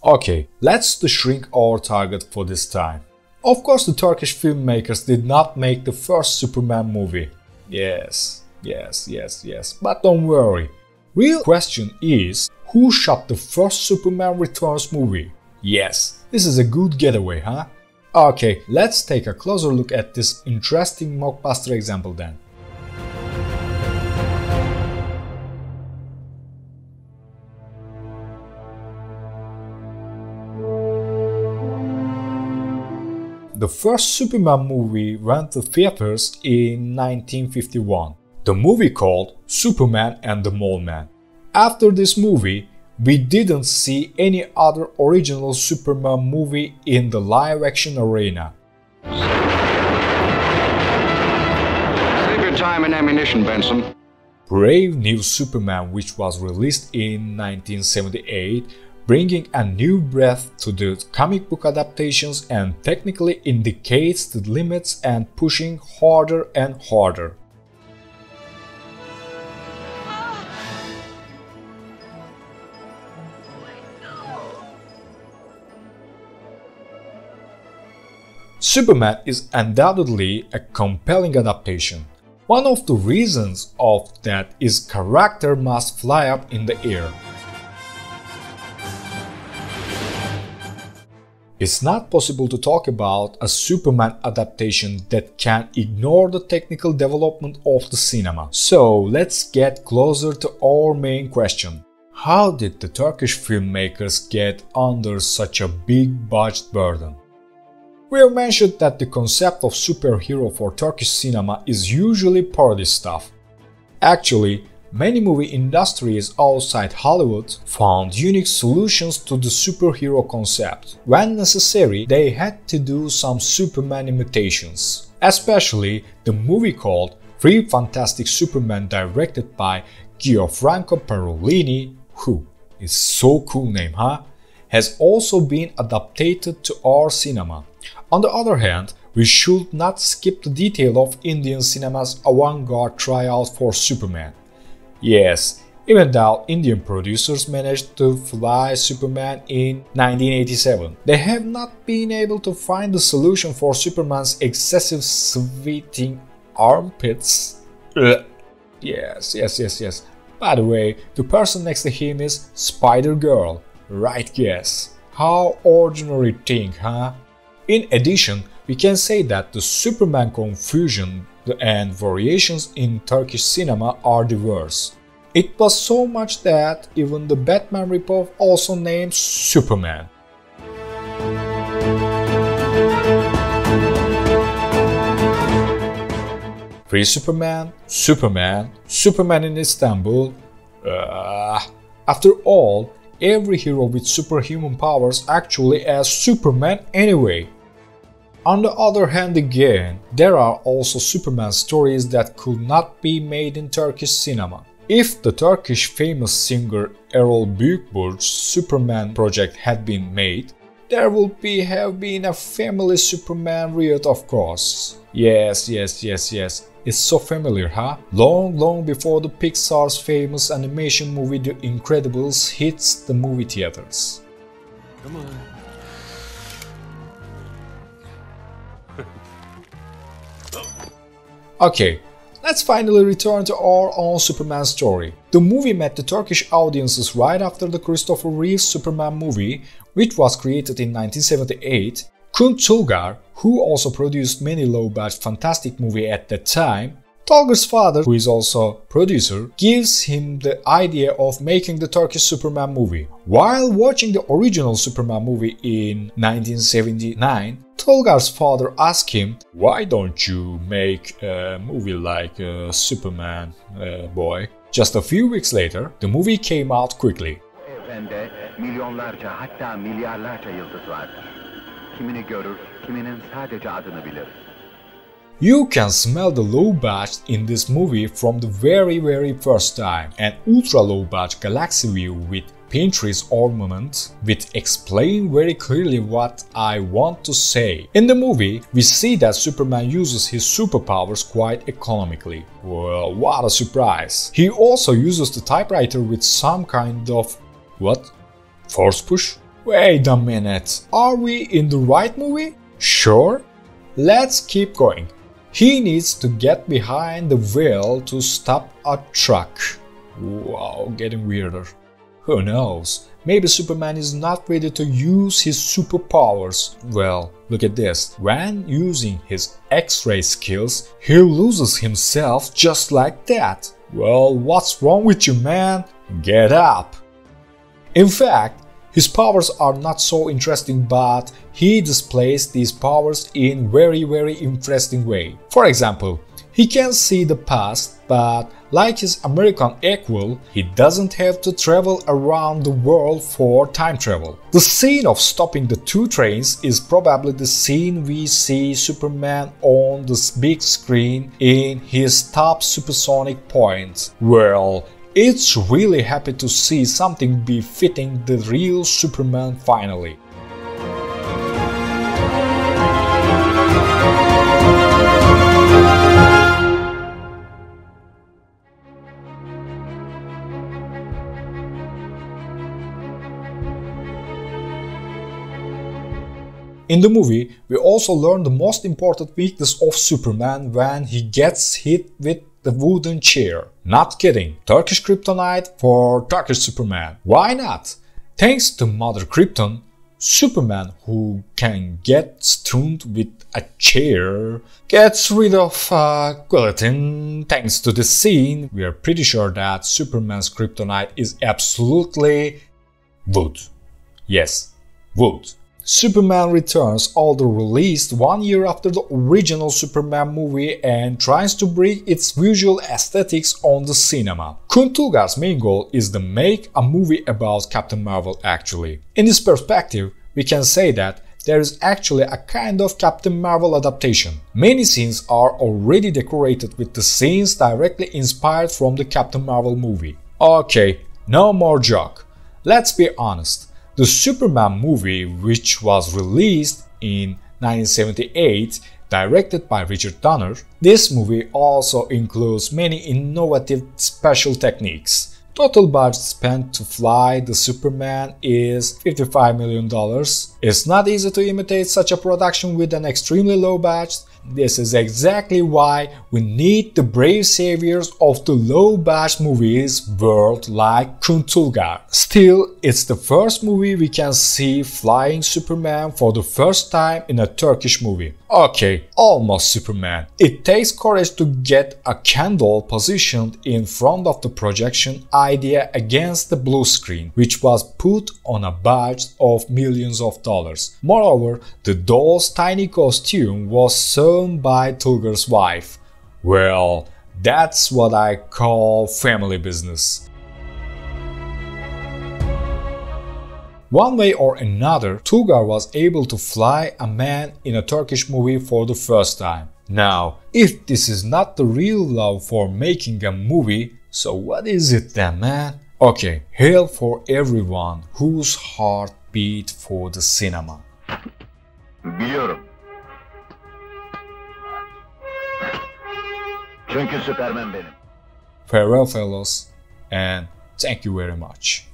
Okay, let's shrink our target for this time. Of course, the Turkish filmmakers did not make the first Superman movie. Yes, but don't worry. Real question is, who shot the first Superman Returns movie? Yes, this is a good getaway, huh? Okay, let's take a closer look at this interesting mockbuster example then. The first Superman movie went to theaters in 1951. The movie called Superman and the Mole Man. After this movie, we didn't see any other original Superman movie in the live-action arena. Save your time and ammunition, Benson. Brave New Superman, which was released in 1978, bringing a new breath to the comic book adaptations and technically indicates the limits and pushing harder and harder. Superman is undoubtedly a compelling adaptation. One of the reasons of that is character must fly up in the air. It's not possible to talk about a Superman adaptation that can ignore the technical development of the cinema. So let's get closer to our main question. How did the Turkish filmmakers get under such a big budget burden? We have mentioned that the concept of superhero for Turkish cinema is usually parody stuff. Actually, many movie industries outside Hollywood found unique solutions to the superhero concept. When necessary, they had to do some Superman imitations. Especially the movie called Three Fantastic Supermen, directed by Gianfranco Parolini, who is so cool name, huh? Has also been adapted to our cinema. On the other hand, we should not skip the detail of Indian cinema's avant-garde tryout for Superman. Yes, even though Indian producers managed to fly Superman in 1987, they have not been able to find a solution for Superman's excessive sweating armpits. Yes. By the way, the person next to him is Spider-Girl. Right guess. How ordinary thing, huh? In addition, we can say that the Superman confusion and variations in Turkish cinema are diverse. It was so much that even the Batman ripoff also named Superman. Free Superman, Superman in Istanbul. After all, every hero with superhuman powers actually has Superman anyway. On the other hand again, there are also Superman stories that could not be made in Turkish cinema. If the Turkish famous singer Erol Büyükburç's Superman project had been made, there would have been a family Superman riot, of course. Yes. It's so familiar, huh? Long before the Pixar's famous animation movie The Incredibles hits the movie theaters. Come on. Okay, let's finally return to our own Superman story. The movie met the Turkish audiences right after the Christopher Reeve's Superman movie, which was created in 1978. Kunt Tulgar, who also produced many low-budget fantastic movies at that time, Tulgar's father, who is also producer, gives him the idea of making the Turkish Superman movie. While watching the original Superman movie in 1979, Tulgar's father asked him, "Why don't you make a movie like Superman, boy?" Just a few weeks later, the movie came out quickly. Evrende milyonlarca hatta milyarlarca yıldız vardır. Kimini görür, kiminin sadece adını bilir. You can smell the low budget in this movie from the very first time. An ultra low budget galaxy view with Pinterest ornament which explain very clearly what I want to say. In the movie, we see that Superman uses his superpowers quite economically. Well, what a surprise! He also uses the typewriter with some kind of... what? Force push? Wait a minute, are we in the right movie? Sure? Let's keep going. He needs to get behind the wheel to stop a truck. Wow, getting weirder. Who knows? Maybe Superman is not ready to use his superpowers. Well, look at this. When using his X-ray skills, he loses himself just like that. Well, what's wrong with you, man? Get up! In fact, his powers are not so interesting, but he displays these powers in very interesting way. For example, he can see the past, but like his American equal, he doesn't have to travel around the world for time travel. The scene of stopping the two trains is probably the scene we see Superman on the big screen in his top supersonic point. Well, it's really happy to see something befitting the real Superman finally. In the movie, we also learn the most important weakness of Superman when he gets hit with the wooden chair. Not kidding. Turkish kryptonite for Turkish Superman. Why not? Thanks to Mother Krypton, Superman, who can get stunned with a chair, gets rid of guillotine. Thanks to this scene, we are pretty sure that Superman's kryptonite is absolutely wood. Yes, wood. Superman Returns, although released 1 year after the original Superman movie and tries to bring its visual aesthetics on the cinema. Kuntulgar's main goal is to make a movie about Captain Marvel actually. In this perspective, we can say that there is actually a kind of Captain Marvel adaptation. Many scenes are already decorated with the scenes directly inspired from the Captain Marvel movie. Okay, no more joke. Let's be honest. The Superman movie, which was released in 1978, directed by Richard Donner, this movie also includes many innovative special techniques. Total budget spent to fly the Superman is $55 million. It's not easy to imitate such a production with an extremely low budget. This is exactly why we need the brave saviors of the low-budget movies world like Kuntulgar. Still, it's the first movie we can see flying Superman for the first time in a Turkish movie. Okay, almost Superman. It takes courage to get a candle positioned in front of the projection idea against the blue screen, which was put on a budget of millions of dollars. Moreover, the doll's tiny costume was sewn by Tulgar's wife. Well, that's what I call family business. One way or another, Tulgar was able to fly a man in a Turkish movie for the first time. Now, if this is not the real love for making a movie, so what is it then, man? Okay, hail for everyone whose heart beat for the cinema. Biliyorum. Çünkü Süperman benim. Farewell, fellows, and thank you very much.